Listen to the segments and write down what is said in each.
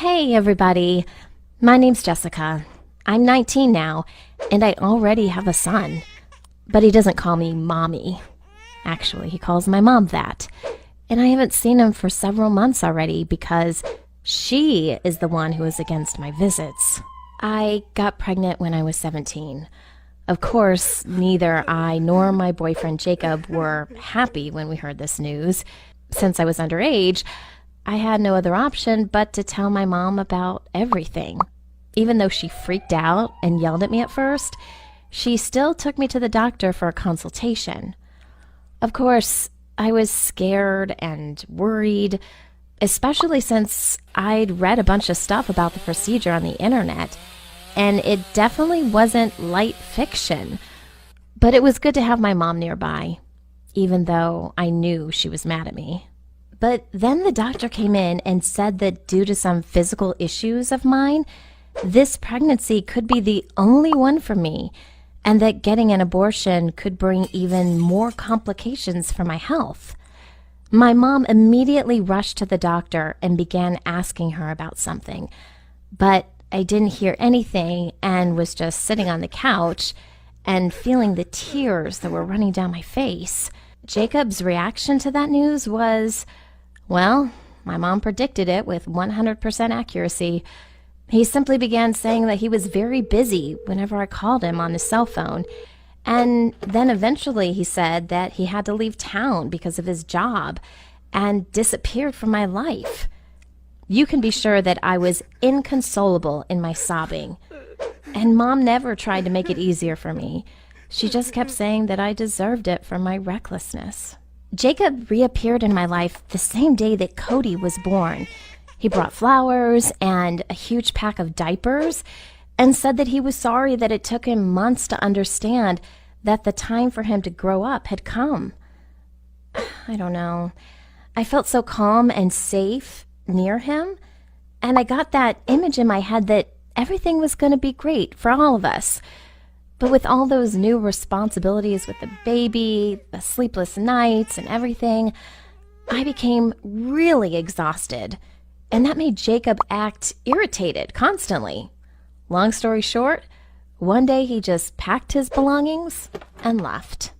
Hey everybody, my name's Jessica. I'm 19 now, and I already have a son. But he doesn't call me mommy. Actually, he calls my mom that. And I haven't seen him for several months already because she is the one who is against my visits. I got pregnant when I was 17. Of course, neither I nor my boyfriend Jacob were happy when we heard this news. Since I was underage, I had no other option but to tell my mom about everything. Even though she freaked out and yelled at me at first, she still took me to the doctor for a consultation. Of course, I was scared and worried, especially since I'd read a bunch of stuff about the procedure on the internet, and it definitely wasn't light fiction. But it was good to have my mom nearby, even though I knew she was mad at me. But then the doctor came in and said that due to some physical issues of mine, this pregnancy could be the only one for me, and that getting an abortion could bring even more complications for my health. My mom immediately rushed to the doctor and began asking her about something, but I didn't hear anything and was just sitting on the couch and feeling the tears that were running down my face. Jacob's reaction to that news was, well, my mom predicted it with 100% accuracy. He simply began saying that he was very busy whenever I called him on his cell phone. And then eventually he said that he had to leave town because of his job and disappeared from my life. You can be sure that I was inconsolable in my sobbing. And Mom never tried to make it easier for me. She just kept saying that I deserved it for my recklessness. Jacob reappeared in my life the same day that Cody was born. He brought flowers and a huge pack of diapers and said that he was sorry that it took him months to understand that the time for him to grow up had come. I don't know. I felt so calm and safe near him, and I got that image in my head that everything was going to be great for all of us. But with all those new responsibilities with the baby, the sleepless nights and everything, I became really exhausted. And that made Jacob act irritated constantly. Long story short, one day he just packed his belongings and left.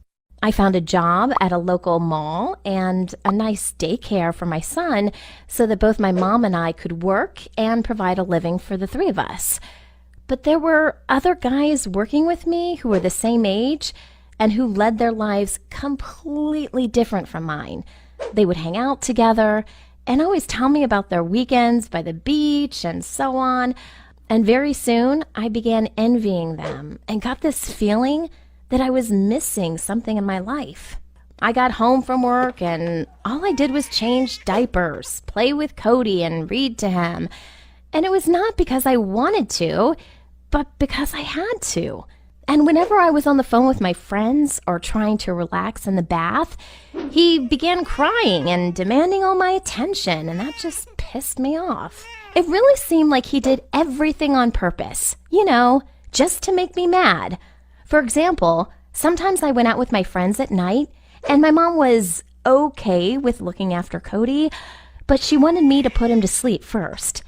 I found a job at a local mall and a nice daycare for my son so that both my mom and I could work and provide a living for the three of us. But there were other guys working with me who were the same age and who led their lives completely different from mine. They would hang out together and always tell me about their weekends by the beach and so on. And very soon, I began envying them and got this feeling that I was missing something in my life. I got home from work and all I did was change diapers, play with Cody, and read to him. And it was not because I wanted to, but because I had to. And whenever I was on the phone with my friends or trying to relax in the bath, he began crying and demanding all my attention, and that just pissed me off. It really seemed like he did everything on purpose, just to make me mad. For example, sometimes I went out with my friends at night, and my mom was okay with looking after Cody, but she wanted me to put him to sleep first.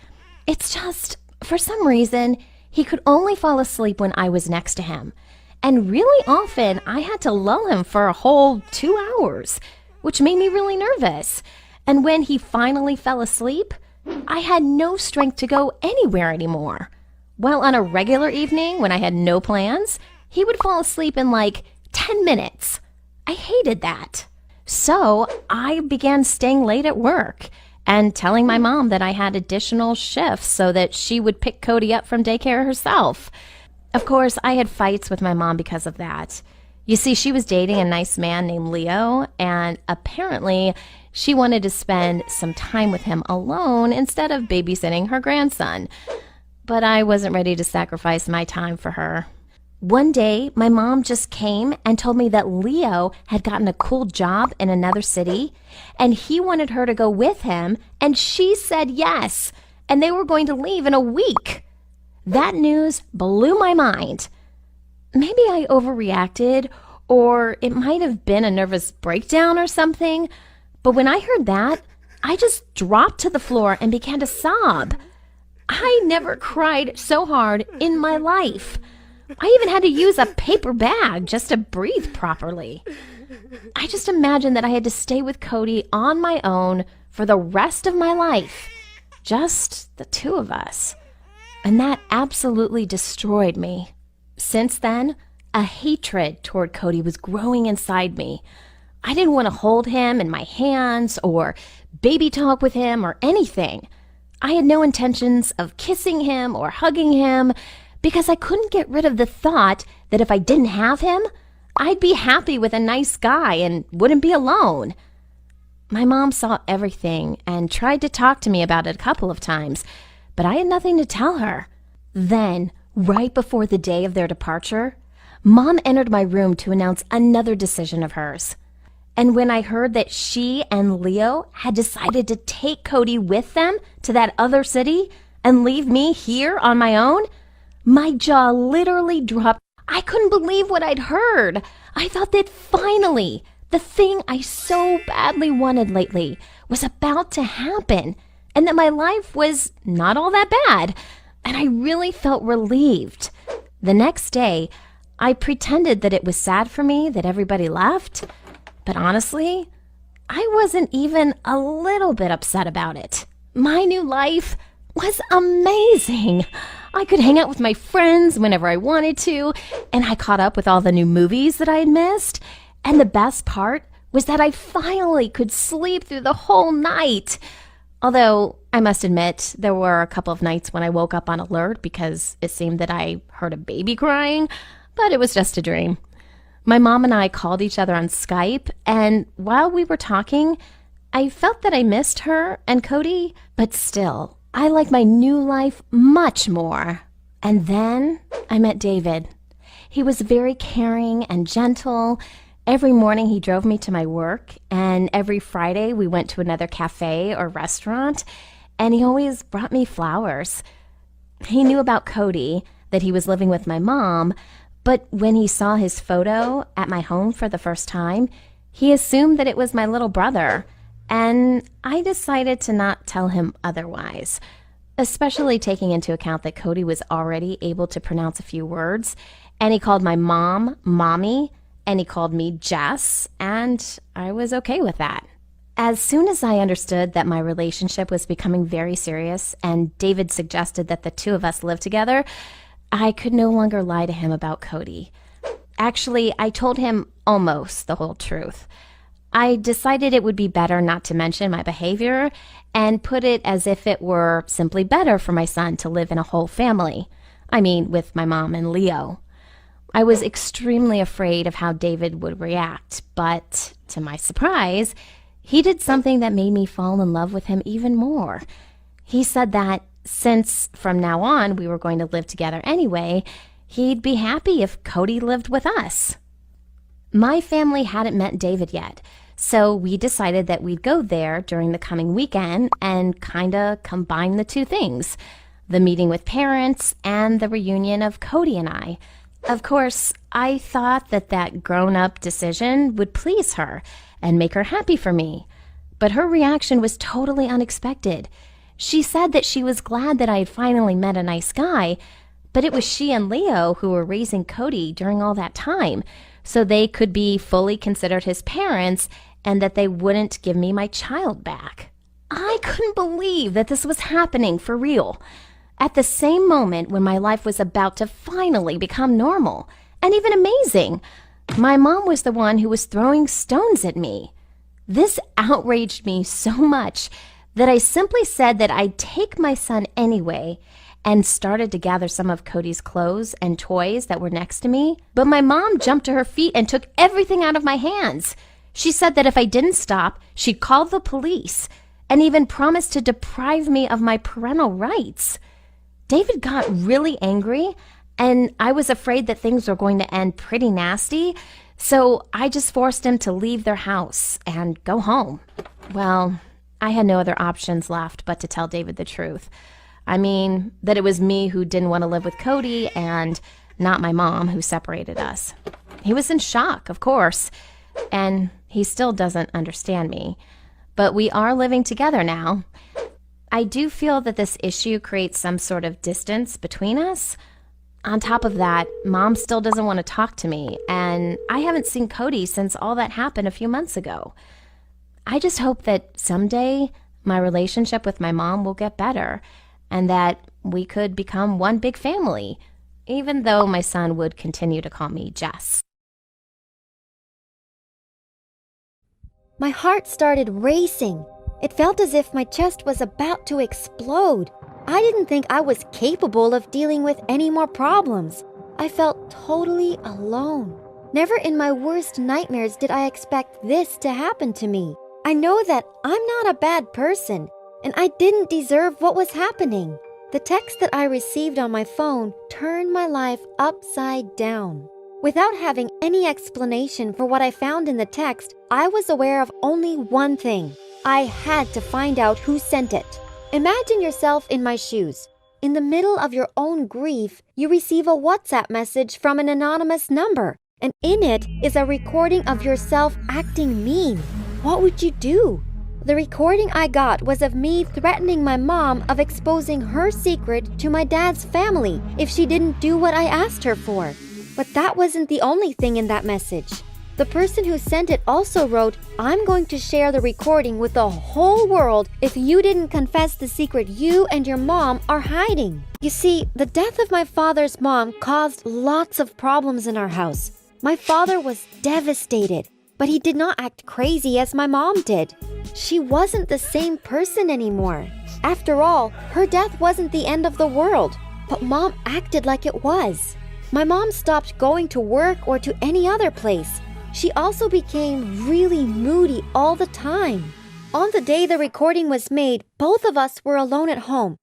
It's just, for some reason, he could only fall asleep when I was next to him. And really often, I had to lull him for a whole 2 hours, which made me really nervous. And when he finally fell asleep, I had no strength to go anywhere anymore. While on a regular evening, when I had no plans, he would fall asleep in like 10 minutes. I hated that. So I began staying late at work and telling my mom that I had additional shifts so that she would pick Cody up from daycare herself. Of course, I had fights with my mom because of that. You see, she was dating a nice man named Leo, and apparently she wanted to spend some time with him alone instead of babysitting her grandson. But I wasn't ready to sacrifice my time for her. One day, my mom just came and told me that Leo had gotten a cool job in another city, and he wanted her to go with him, and she said yes, and they were going to leave in a week. That news blew my mind. Maybe I overreacted, or it might have been a nervous breakdown or something, but when I heard that, I just dropped to the floor and began to sob. I never cried so hard in my life. I even had to use a paper bag just to breathe properly. I just imagined that I had to stay with Cody on my own for the rest of my life. Just the two of us. And that absolutely destroyed me. Since then, a hatred toward Cody was growing inside me. I didn't want to hold him in my hands or baby talk with him or anything. I had no intentions of kissing him or hugging him because I couldn't get rid of the thought that if I didn't have him, I'd be happy with a nice guy and wouldn't be alone. My mom saw everything and tried to talk to me about it a couple of times, but I had nothing to tell her. Then, right before the day of their departure, Mom entered my room to announce another decision of hers. And when I heard that she and Leo had decided to take Cody with them to that other city and leave me here on my own, my jaw literally dropped. I couldn't believe what I'd heard. I thought that finally, the thing I so badly wanted lately was about to happen, and that my life was not all that bad, and I really felt relieved. The next day, I pretended that it was sad for me that everybody left, but honestly, I wasn't even a little bit upset about it. My new life was amazing. I could hang out with my friends whenever I wanted to, and I caught up with all the new movies that I had missed. And the best part was that I finally could sleep through the whole night. Although, I must admit, there were a couple of nights when I woke up on alert because it seemed that I heard a baby crying, but it was just a dream. My mom and I called each other on Skype, and while we were talking, I felt that I missed her and Cody, but still, I like my new life much more. And then I met David. He was very caring and gentle. Every morning he drove me to my work, and every Friday we went to another cafe or restaurant, and he always brought me flowers. He knew about Cody, that he was living with my mom, but when he saw his photo at my home for the first time, he assumed that it was my little brother, and I decided to not tell him otherwise, especially taking into account that Cody was already able to pronounce a few words, and he called my mom Mommy, and he called me Jess, and I was okay with that. As soon as I understood that my relationship was becoming very serious and David suggested that the two of us live together, I could no longer lie to him about Cody. Actually, I told him almost the whole truth. I decided it would be better not to mention my behavior and put it as if it were simply better for my son to live in a whole family. I mean, with my mom and Leo. I was extremely afraid of how David would react, but to my surprise, he did something that made me fall in love with him even more. He said that since from now on we were going to live together anyway, he'd be happy if Cody lived with us. My family hadn't met David yet, so we decided that we'd go there during the coming weekend and kinda combine the two things, the meeting with parents and the reunion of Cody and I. Of course, I thought that that grown-up decision would please her and make her happy for me, but her reaction was totally unexpected. She said that she was glad that I had finally met a nice guy, but it was she and Leo who were raising Cody during all that time, so they could be fully considered his parents and that they wouldn't give me my child back. I couldn't believe that this was happening for real. At the same moment when my life was about to finally become normal and even amazing, my mom was the one who was throwing stones at me. This outraged me so much that I simply said that I'd take my son anyway and started to gather some of Cody's clothes and toys that were next to me. But my mom jumped to her feet and took everything out of my hands. She said that if I didn't stop, she'd call the police and even promised to deprive me of my parental rights. David got really angry, and I was afraid that things were going to end pretty nasty, so I just forced him to leave their house and go home. Well, I had no other options left but to tell David the truth. I mean, that it was me who didn't want to live with Cody and not my mom who separated us. He was in shock, of course, and he still doesn't understand me. But we are living together now. I do feel that this issue creates some sort of distance between us. On top of that, Mom still doesn't want to talk to me, and I haven't seen Cody since all that happened a few months ago. I just hope that someday my relationship with my mom will get better, and that we could become one big family, even though my son would continue to call me Jess. My heart started racing. It felt as if my chest was about to explode. I didn't think I was capable of dealing with any more problems. I felt totally alone. Never in my worst nightmares did I expect this to happen to me. I know that I'm not a bad person, and I didn't deserve what was happening. The text that I received on my phone turned my life upside down. Without having any explanation for what I found in the text, I was aware of only one thing. I had to find out who sent it. Imagine yourself in my shoes. In the middle of your own grief, you receive a WhatsApp message from an anonymous number, and in it is a recording of yourself acting mean. What would you do? The recording I got was of me threatening my mom of exposing her secret to my dad's family if she didn't do what I asked her for. But that wasn't the only thing in that message. The person who sent it also wrote, "I'm going to share the recording with the whole world if you didn't confess the secret you and your mom are hiding." You see, the death of my father's mom caused lots of problems in our house. My father was devastated, but he did not act crazy as my mom did. She wasn't the same person anymore. After all, her death wasn't the end of the world, but Mom acted like it was. My mom stopped going to work or to any other place. She also became really moody all the time. On the day the recording was made, both of us were alone at home.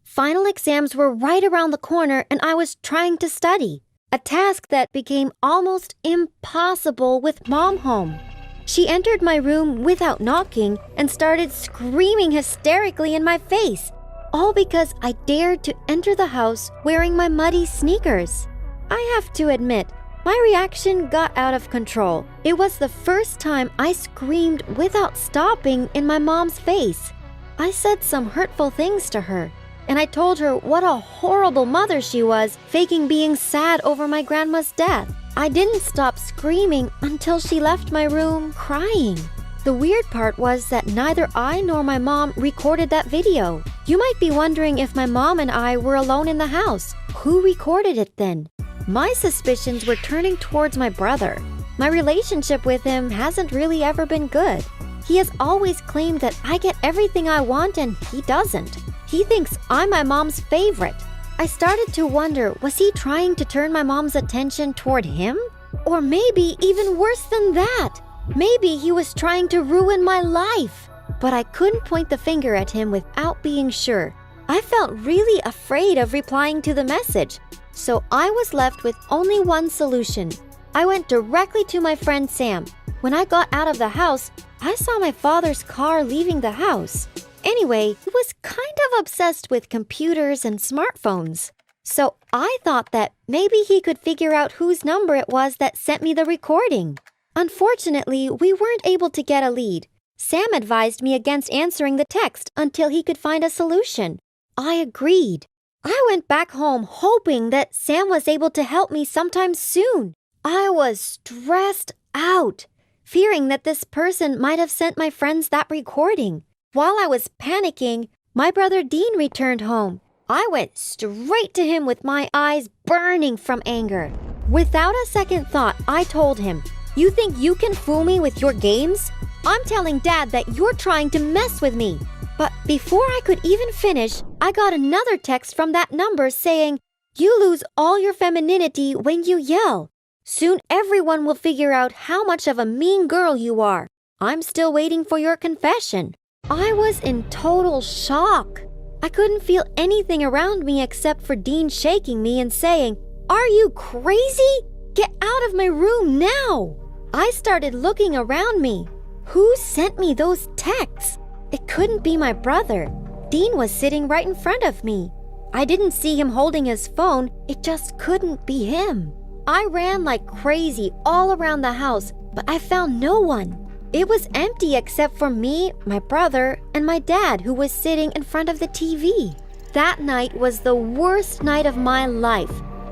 Final exams were right around the corner and I was trying to study, a task that became almost impossible with Mom home. She entered my room without knocking and started screaming hysterically in my face, all because I dared to enter the house wearing my muddy sneakers. I have to admit, my reaction got out of control. It was the first time I screamed without stopping in my mom's face. I said some hurtful things to her, and I told her what a horrible mother she was, faking being sad over my grandma's death. I didn't stop screaming until she left my room crying. The weird part was that neither I nor my mom recorded that video. You might be wondering if my mom and I were alone in the house. Who recorded it then? My suspicions were turning towards my brother. My relationship with him hasn't really ever been good. He has always claimed that I get everything I want and he doesn't. He thinks I'm my mom's favorite. I started to wonder, was he trying to turn my mom's attention toward him? Or maybe even worse than that. Maybe he was trying to ruin my life. But I couldn't point the finger at him without being sure. I felt really afraid of replying to the message. So I was left with only one solution. I went directly to my friend Sam. When I got out of the house, I saw my father's car leaving the house. Anyway, he was kind of obsessed with computers and smartphones. So I thought that maybe he could figure out whose number it was that sent me the recording. Unfortunately, we weren't able to get a lead. Sam advised me against answering the text until he could find a solution. I agreed. I went back home hoping that Sam was able to help me sometime soon. I was stressed out, fearing that this person might have sent my friends that recording. While I was panicking, my brother Dean returned home. I went straight to him with my eyes burning from anger. Without a second thought, I told him, "You think you can fool me with your games? I'm telling Dad that you're trying to mess with me." But before I could even finish, I got another text from that number saying, "You lose all your femininity when you yell. Soon everyone will figure out how much of a mean girl you are. I'm still waiting for your confession." I was in total shock. I couldn't feel anything around me except for Dean shaking me and saying, "Are you crazy? Get out of my room now." I started looking around me. Who sent me those texts? It couldn't be my brother. Dean was sitting right in front of me. I didn't see him holding his phone. It just couldn't be him. I ran like crazy all around the house, but I found no one. It was empty except for me, my brother, and my dad, who was sitting in front of the TV. That night was the worst night of my life.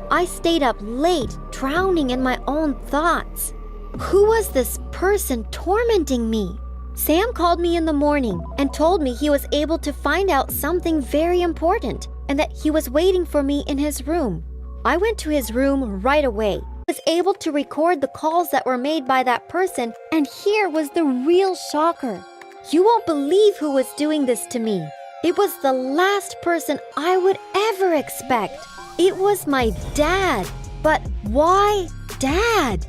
I stayed up late, drowning in my own thoughts. Who was this person tormenting me? Sam called me in the morning and told me he was able to find out something very important and that he was waiting for me in his room. I went to his room right away. I was able to record the calls that were made by that person, and here was the real shocker. You won't believe who was doing this to me. It was the last person I would ever expect. It was my dad. But why Dad?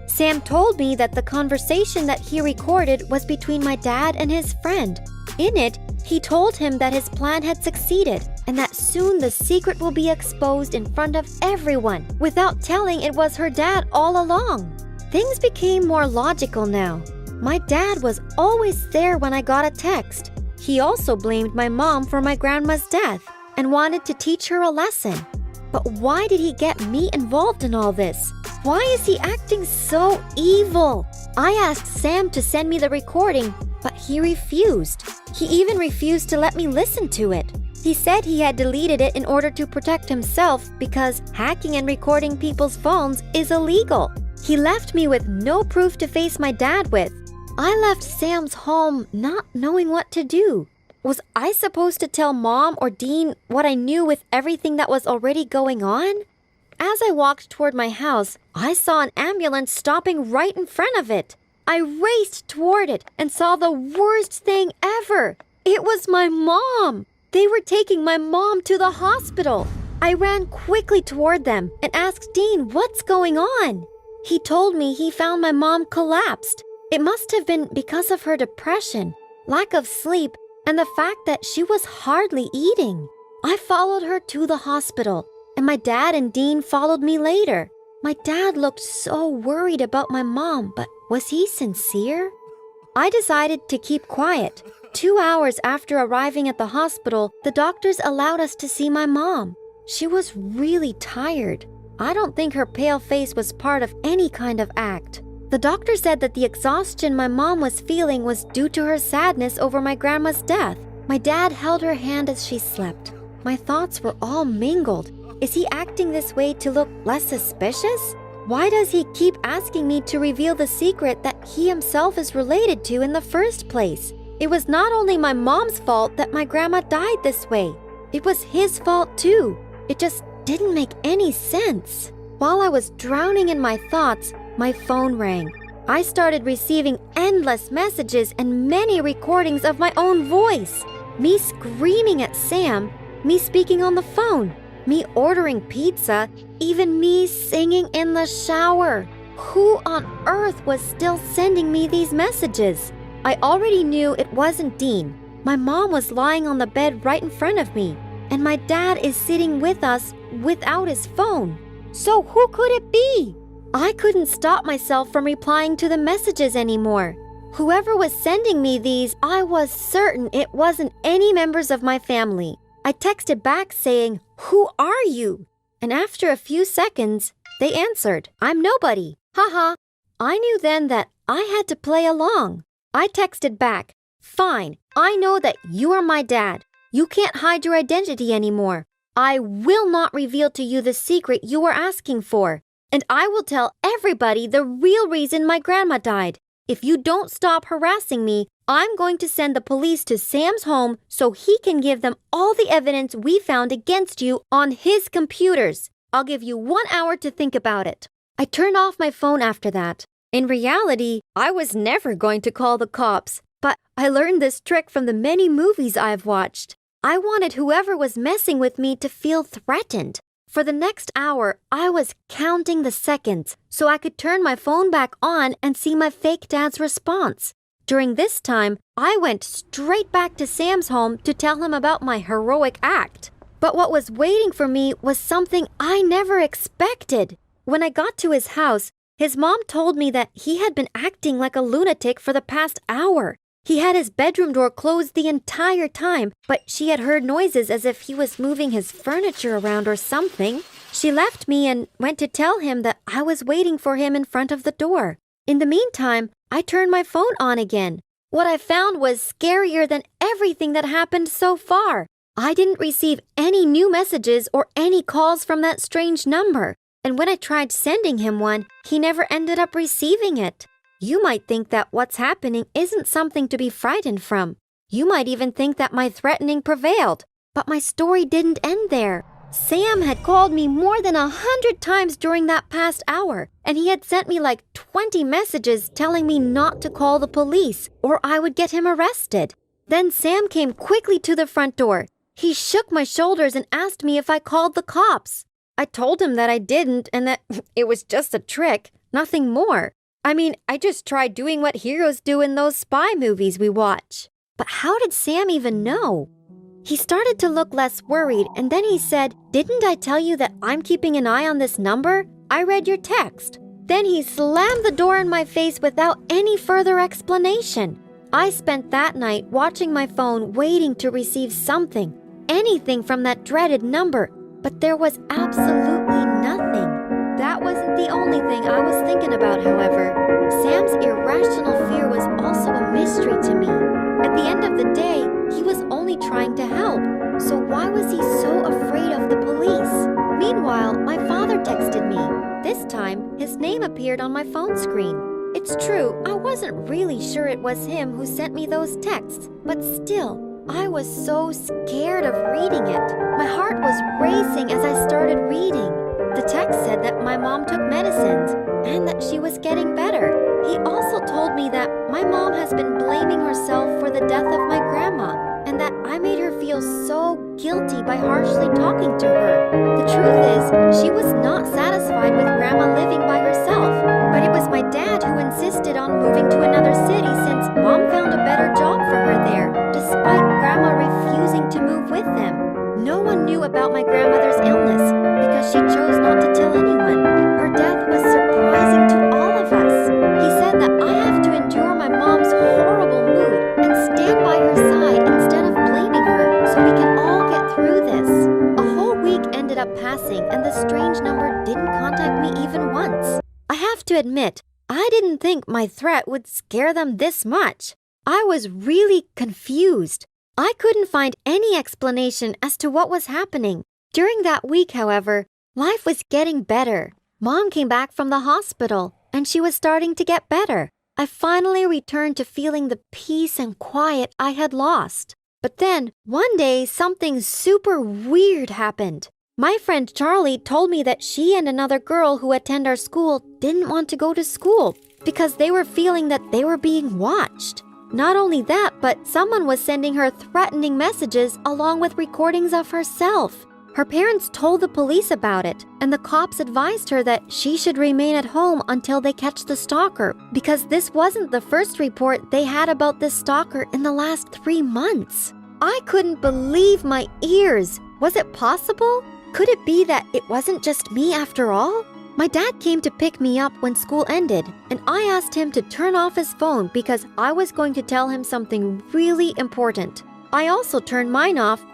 Sam told me that the conversation that he recorded was between my dad and his friend. In it, he told him that his plan had succeeded and that soon the secret will be exposed in front of everyone without telling it was her dad all along. Things became more logical now. My dad was always there when I got a text. He also blamed my mom for my grandma's death and wanted to teach her a lesson. But why did he get me involved in all this? Why is he acting so evil? I asked Sam to send me the recording, but he refused. He even refused to let me listen to it. He said he had deleted it in order to protect himself because hacking and recording people's phones is illegal. He left me with no proof to face my dad with. I left Sam's home not knowing what to do. Was I supposed to tell Mom or Dean what I knew with everything that was already going on? As I walked toward my house, I saw an ambulance stopping right in front of it. I raced toward it and saw the worst thing ever. It was my mom. They were taking my mom to the hospital. I ran quickly toward them and asked Dean what's going on. He told me he found my mom collapsed. It must have been because of her depression, lack of sleep, and the fact that she was hardly eating. I followed her to the hospital, and my dad and Dean followed me later. My dad looked so worried about my mom, but was he sincere? I decided to keep quiet. 2 hours after arriving at the hospital, the doctors allowed us to see my mom. She was really tired. I don't think her pale face was part of any kind of act. The doctor said that the exhaustion my mom was feeling was due to her sadness over my grandma's death. My dad held her hand as she slept. My thoughts were all mingled. Is he acting this way to look less suspicious? Why does he keep asking me to reveal the secret that he himself is related to in the first place? It was not only my mom's fault that my grandma died this way. It was his fault too. It just didn't make any sense. While I was drowning in my thoughts, my phone rang. I started receiving endless messages and many recordings of my own voice. Me screaming at Sam, me speaking on the phone, me ordering pizza, even me singing in the shower. Who on earth was still sending me these messages? I already knew it wasn't Dean. My mom was lying on the bed right in front of me, and my dad is sitting with us without his phone. So who could it be? I couldn't stop myself from replying to the messages anymore. Whoever was sending me these, I was certain it wasn't any members of my family. I texted back saying, "Who are you?" And after a few seconds, they answered, "I'm nobody. Haha." I knew then that I had to play along. I texted back, "Fine, I know that you are my dad. You can't hide your identity anymore. I will not reveal to you the secret you are asking for. And I will tell everybody the real reason my grandma died. If you don't stop harassing me, I'm going to send the police to Sam's home so he can give them all the evidence we found against you on his computers. I'll give you 1 hour to think about it." I turned off my phone after that. In reality, I was never going to call the cops, but I learned this trick from the many movies I've watched. I wanted whoever was messing with me to feel threatened. For the next hour, I was counting the seconds so I could turn my phone back on and see my fake dad's response. During this time, I went straight back to Sam's home to tell him about my heroic act. But what was waiting for me was something I never expected. When I got to his house, his mom told me that he had been acting like a lunatic for the past hour. He had his bedroom door closed the entire time, but she had heard noises as if he was moving his furniture around or something. She left me and went to tell him that I was waiting for him in front of the door. In the meantime, I turned my phone on again. What I found was scarier than everything that happened so far. I didn't receive any new messages or any calls from that strange number. And when I tried sending him one, he never ended up receiving it. You might think that what's happening isn't something to be frightened from. You might even think that my threatening prevailed. But my story didn't end there. Sam had called me more than 100 times during that past hour, and he had sent me like 20 messages telling me not to call the police or I would get him arrested. Then Sam came quickly to the front door. He shook my shoulders and asked me if I called the cops. I told him that I didn't and that it was just a trick, nothing more. I mean, I just tried doing what heroes do in those spy movies we watch. But how did Sam even know? He started to look less worried, and then he said, "Didn't I tell you that I'm keeping an eye on this number? I read your text." Then he slammed the door in my face without any further explanation. I spent that night watching my phone, waiting to receive something, anything from that dreaded number, but there was absolutely nothing. That wasn't the only thing I was thinking about, however. Sam's irrational fear was also a mystery to me. At the end of the day, he was only trying to help, so why was he so afraid of the police? Meanwhile, my father texted me. This time, his name appeared on my phone screen. It's true, I wasn't really sure it was him who sent me those texts, but still, I was so scared of reading it. My heart was racing as I started reading. The text said that my mom took medicines and that she was getting better. He also told me that my mom has been blaming herself for the death of my grandma and that I made her feel so guilty by harshly talking to her. The truth is, she was not satisfied with grandma living by herself, but it was my dad who insisted on moving to another city since mom found a better job for her there, despite grandma refusing to move with them. No one knew about my grandmother's illness because she chose not to tell anyone. Her death was surprising to all of us. He said that I have to endure my mom's horrible mood and stand by her side instead of blaming her so we can all get through this. A whole week ended up passing and the strange number didn't contact me even once. I have to admit, I didn't think my threat would scare them this much. I was really confused. I couldn't find any explanation as to what was happening. During that week, however, life was getting better. Mom came back from the hospital, and she was starting to get better. I finally returned to feeling the peace and quiet I had lost. But then, one day, something super weird happened. My friend Charlie told me that she and another girl who attend our school didn't want to go to school because they were feeling that they were being watched. Not only that, but someone was sending her threatening messages along with recordings of herself. Her parents told the police about it, and the cops advised her that she should remain at home until they catch the stalker, because this wasn't the first report they had about this stalker in the last 3 months. I couldn't believe my ears. Was it possible? Could it be that it wasn't just me after all? My dad came to pick me up when school ended, and I asked him to turn off his phone because I was going to tell him something really important. I also turned mine off